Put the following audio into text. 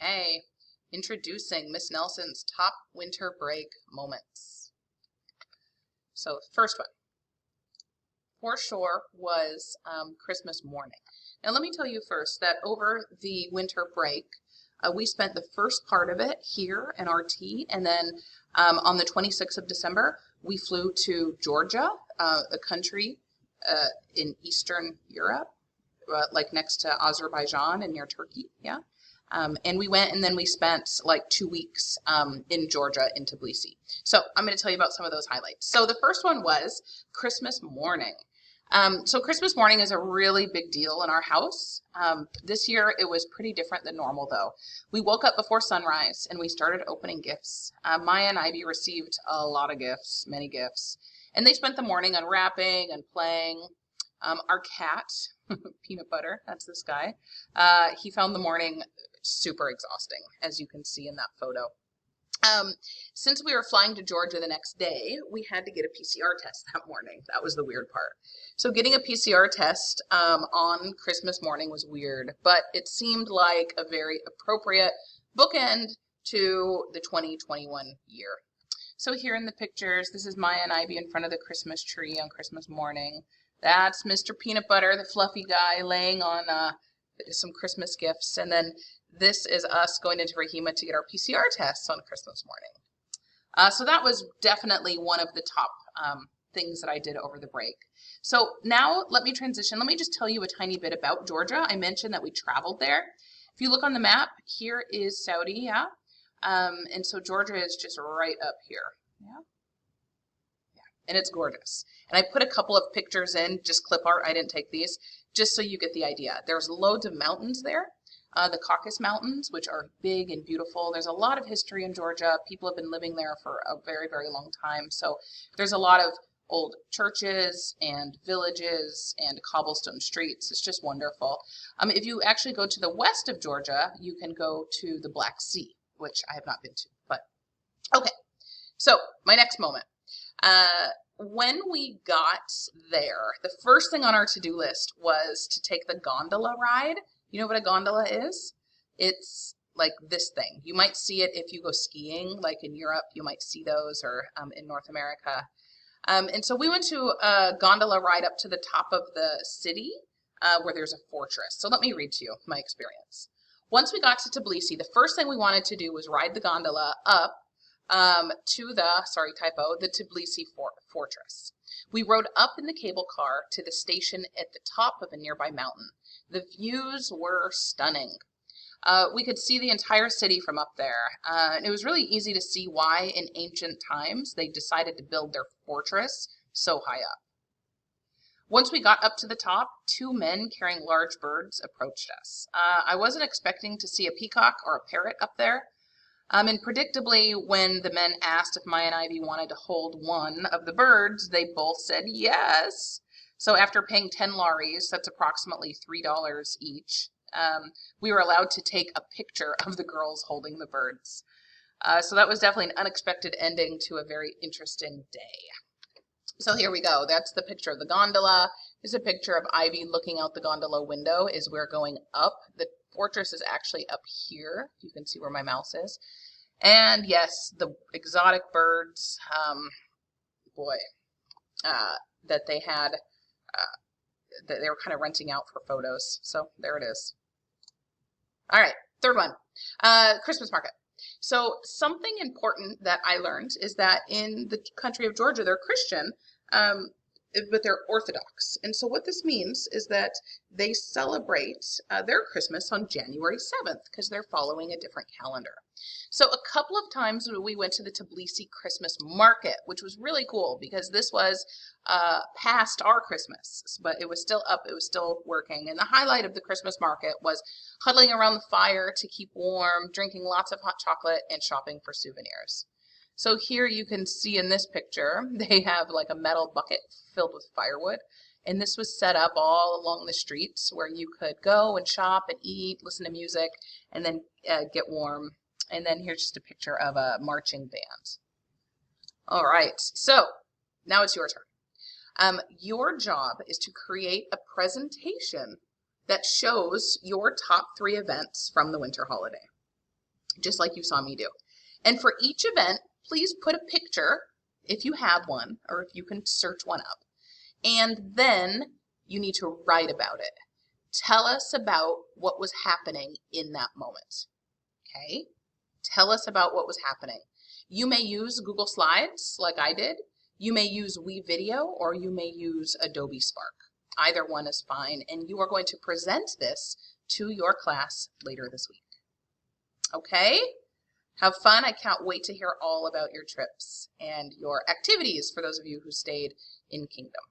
Okay, introducing Miss Nelson's top winter break moments. So first one, for sure, was Christmas morning. Now let me tell you first that over the winter break, we spent the first part of it here in RT, and then on the 26th of December, we flew to Georgia, a country in Eastern Europe, like next to Azerbaijan and near Turkey, yeah. And we went and then we spent like 2 weeks in Georgia in Tbilisi. So I'm going to tell you about some of those highlights. So the first one was Christmas morning. So Christmas morning is a really big deal in our house. This year it was pretty different than normal though. We woke up before sunrise and we started opening gifts. Maya and Ivy received a lot of gifts, many gifts. And they spent the morning unwrapping and playing. Our cat, Peanut Butter, that's this guy, he found the morning super exhausting, as you can see in that photo. Since we were flying to Georgia the next day, we had to get a PCR test that morning. That was the weird part. So getting a PCR test on Christmas morning was weird, but it seemed like a very appropriate bookend to the 2021 year. So here in the pictures, this is Maya and Ivy in front of the Christmas tree on Christmas morning. That's Mr. Peanut Butter, the fluffy guy, laying on some Christmas gifts. And then this is us going into Rahima to get our PCR tests on Christmas morning. So that was definitely one of the top things that I did over the break. So now let me transition. Let me just tell you a tiny bit about Georgia. I mentioned that we traveled there. If you look on the map, here is Saudi, yeah? And so Georgia is just right up here, yeah? And it's gorgeous. And I put a couple of pictures in, just clip art, I didn't take these, just so you get the idea. There's loads of mountains there, the Caucasus Mountains, which are big and beautiful. There's a lot of history in Georgia. People have been living there for a very, very long time. So there's a lot of old churches and villages and cobblestone streets. It's just wonderful. If you actually go to the west of Georgia, you can go to the Black Sea, which I have not been to, but okay. So my next moment. When we got there, the first thing on our to-do list was to take the gondola ride. You know what a gondola is? It's like this thing. You might see it if you go skiing, like in Europe, you might see those, or in North America. And so we went to a gondola ride up to the top of the city where there's a fortress. So let me read to you my experience. Once we got to Tbilisi, the first thing we wanted to do was ride the gondola up to the Tbilisi fortress. We rode up in the cable car to the station at the top of a nearby mountain. The views were stunning. We could see the entire city from up there, and it was really easy to see why in ancient times they decided to build their fortress so high up. Once we got up to the top, two men carrying large birds approached us. I wasn't expecting to see a peacock or a parrot up there. And predictably, when the men asked if Maya and Ivy wanted to hold one of the birds, they both said yes. So after paying 10 laris, that's approximately $3 each, we were allowed to take a picture of the girls holding the birds. So that was definitely an unexpected ending to a very interesting day. So here we go. That's the picture of the gondola. Here's a picture of Ivy looking out the gondola window as we're going up. The fortress is actually up here. You can see where my mouse is. And yes, the exotic birds, that they had, that they were kind of renting out for photos. So there it is. All right, third one, Christmas market. So something important that I learned is that in the country of Georgia, they're Christian, but they're Orthodox. And so what this means is that they celebrate their Christmas on January 7th because they're following a different calendar. So a couple of times we went to the Tbilisi Christmas market, which was really cool because this was past our Christmas, but it was still up, it was still working. And the highlight of the Christmas market was huddling around the fire to keep warm, drinking lots of hot chocolate, and shopping for souvenirs. So here you can see in this picture, they have like a metal bucket filled with firewood. And this was set up all along the streets where you could go and shop and eat, listen to music, and then get warm. And then here's just a picture of a marching band. All right, so now it's your turn. Your job is to create a presentation that shows your top 3 events from the winter holiday. just like you saw me do. And for each event, please put a picture, if you have one, or if you can search one up, and then you need to write about it. Tell us about what was happening in that moment, okay? Tell us about what was happening. You may use Google Slides like I did. You may use WeVideo, or you may use Adobe Spark. Either one is fine, and you are going to present this to your class later this week. Okay? Have fun. I can't wait to hear all about your trips and your activities for those of you who stayed in Kingdom.